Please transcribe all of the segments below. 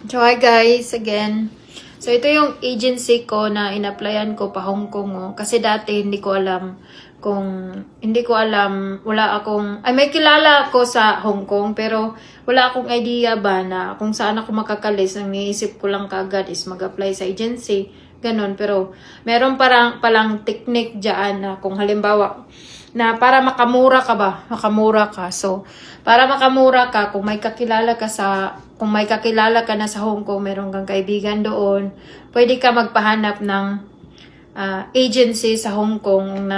So hi guys, again. So ito yung agency ko na in-applyan ko pa Hong Kong. Oh. Kasi dati hindi ko alam, wala akong, may kilala ako sa Hong Kong pero wala akong idea ba na kung saan ako makakalis. Ang niisip ko lang kaagad is mag-apply sa agency, ganon. Pero meron palang technique dyan na kung halimbawa, na para makamura ka. So, para makamura ka, kung may kakilala ka na sa Hong Kong, meron kang kaibigan doon, pwede ka magpahanap ng agency sa Hong Kong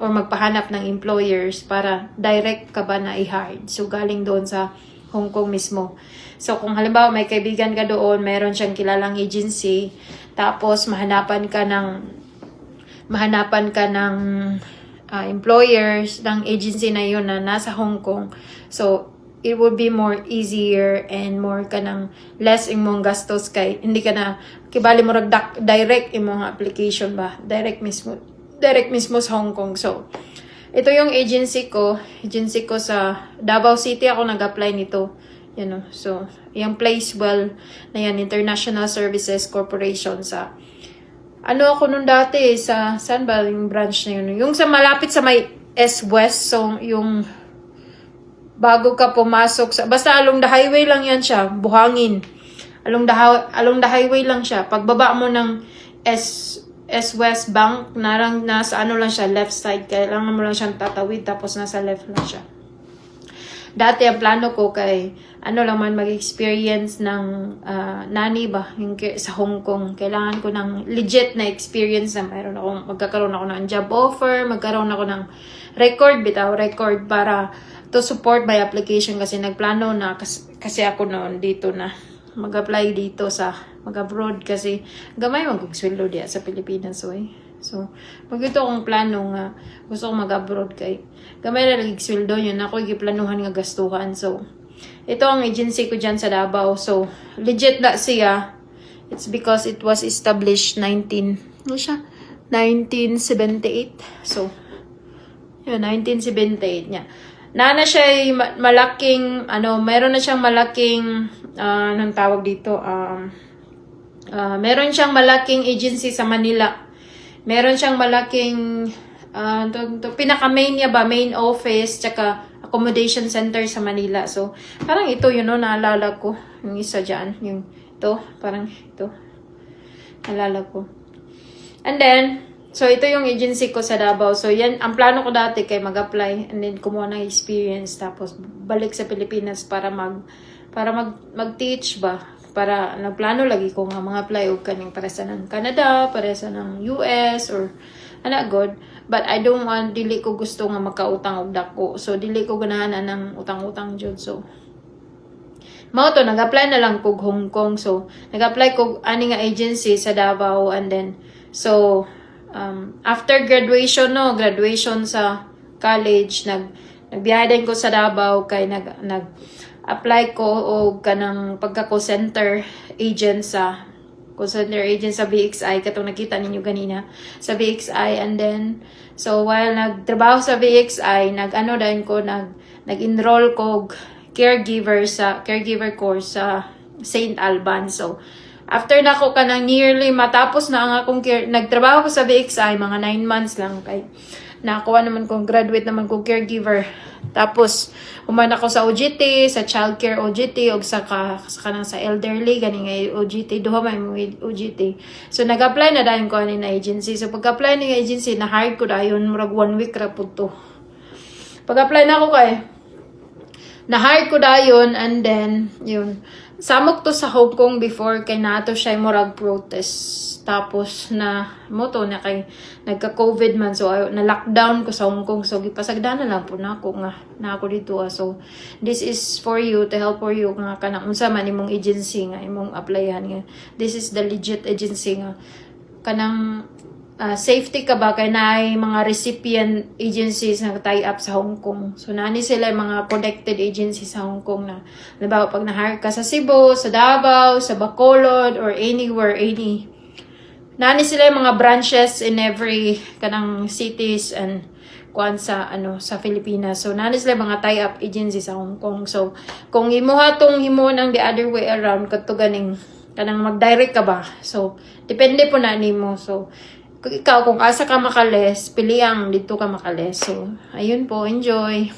or magpahanap ng employers para direct ka ba na i-hire. So, galing doon sa Hong Kong mismo. So, kung halimbawa may kaibigan ka doon, meron siyang kilalang agency, tapos mahanapan ka ng employers ng agency na yun na nasa Hong Kong. So, it would be more easier and more ka ng less imong gastos kay hindi ka na kibali mo direct imong application ba direct mismo sa Hong Kong. So ito yung agency ko sa Davao City ako nag-apply nito, so yung Placewell na yan, International Services Corporation. Sa ako nung dati sa saan ba yung branch na yun, yung sa malapit sa may S-West, so yung bago ka pumasok basta along the highway lang yan siya, Buhangin. Along the highway lang siya. Pagbaba mo ng S-West Bank, nasa lang siya, left side. Kailangan mo lang siyang tatawid, tapos nasa left lang siya. Dati ang plano ko kay, mag-experience ng nani ba, yung sa Hong Kong. Kailangan ko ng legit na experience na magkakaroon ako ng job offer, magkaroon ako ng record para to support my application kasi nagplano na kasi ako noon dito na mag-apply dito mag-abroad kasi gamay mag-sweldo diya sa Pilipinas. So magito akong plano nga gusto kong mag-abroad kay gamay na nag-sweldo yun ako giplanuhan nga gastuhan. So ito ang agency ko dyan sa Davao. So legit na siya. It's because it was established 1978. So yun, 1978 niya. Nana siya malaking, meron na siyang malaking, anong tawag dito, meron siyang malaking agency sa Manila. Meron siyang malaking, pinaka-main niya ba, main office, tsaka accommodation center sa Manila. So, parang ito, naalala ko, yung isa dyan, yung ito, parang ito, naalala ko. And then, so, ito yung agency ko sa Davao. So, yan, ang plano ko dati kay mag-apply and then kumuha ng experience tapos balik sa Pilipinas para mag-teach ba. Para nagplano lagi ko nga mga-apply o kaning para sa ng Canada, para sa ng US or good. But I don't want, dili ko gusto nga makautang og dako. So, dili ko ganahan ng utang-utang jud. So, mao to, nag-apply na lang kog Hong Kong. So, nag-apply kog ani nga agency sa Davao and then, so, after graduation sa college, nagbiyahe din ko sa Davao kay nag-apply ko og kanang pagka-call center agent sa VXI katong nakita ninyo ganina sa VXI. And then so while nagtrabaho sa VXI, nag-enroll ko caregiver course sa St. Alban. So after na ko kanang nearly matapos na ang akong nagtrabaho ko sa VXI, mga 9 months lang kay nakuha naman kong graduate naman kong caregiver. Tapos human ako sa OJT, sa childcare OJT o sa elderly gani nga OJT, duha may OJT. So nag-apply na dayon ko ani na agency. So pag-apply ni agency, na-hire ko dayon murag 1 week ra pud to. Pag-apply na ako kay na-hire ko dayon and then yun. Samok to sa Hong Kong before kay nato siya murag protest. Tapos kay nagka-COVID man, so na-lockdown ko sa Hong Kong. So gipasagdana lang po na ako dito. So this is for you, to help for you nga kanang unsa man imong agency nga imong applyan nga. This is the legit agency nga kanang safety ka ba kay naay mga recipient agencies na tie up sa Hong Kong. So nani sila mga connected agencies sa Hong Kong na halimbawa pag na-hire ka sa Cebu, sa Davao, sa Bacolod or anywhere, nani sila mga branches in every kanang cities and kuan sa sa Pilipinas. So nana sila mga tie-up agency sa Hong Kong. So kung imuha tong himon ang the other way around kadto ganing kanang mag-direct ka ba. So depende po na nimo. So kung ikaw kung asa ka makales, pili ang dito ka makales. So ayun po, enjoy.